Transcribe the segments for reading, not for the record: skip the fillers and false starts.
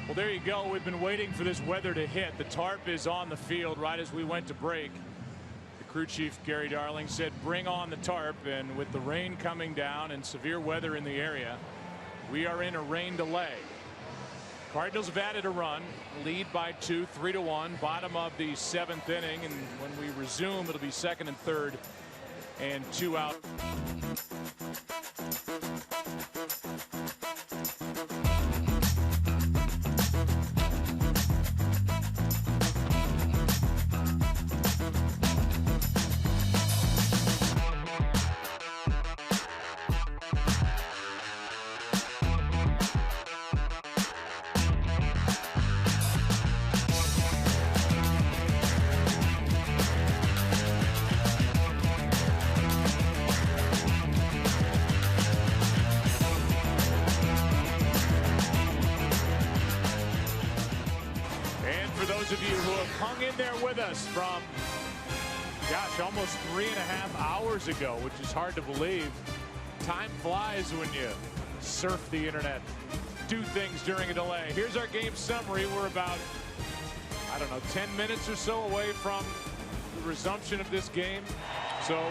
Well, there you go. We've been waiting for this weather to hit. The tarp is on the field right as we went to break. The crew chief, Gary Darling, said bring on the tarp, and with the rain coming down and severe weather in the area, we are in a rain delay. Cardinals have added a run, lead by 2, 3-1, bottom of the 7th inning, and when we resume, it'll be 2nd and 3rd and 2 out. For those of you who have hung in there with us from, gosh, almost 3.5 hours ago, which is hard to believe. Time flies when you surf the internet, do things during a delay. Here's our game summary. We're about, I don't know, 10 minutes or so away from the resumption of this game. So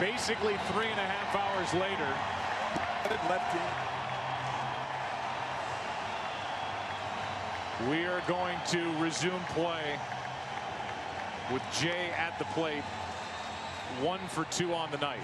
basically 3.5 hours later. Lefty. We are going to resume play with Jay at the plate. 1 for 2 on the night.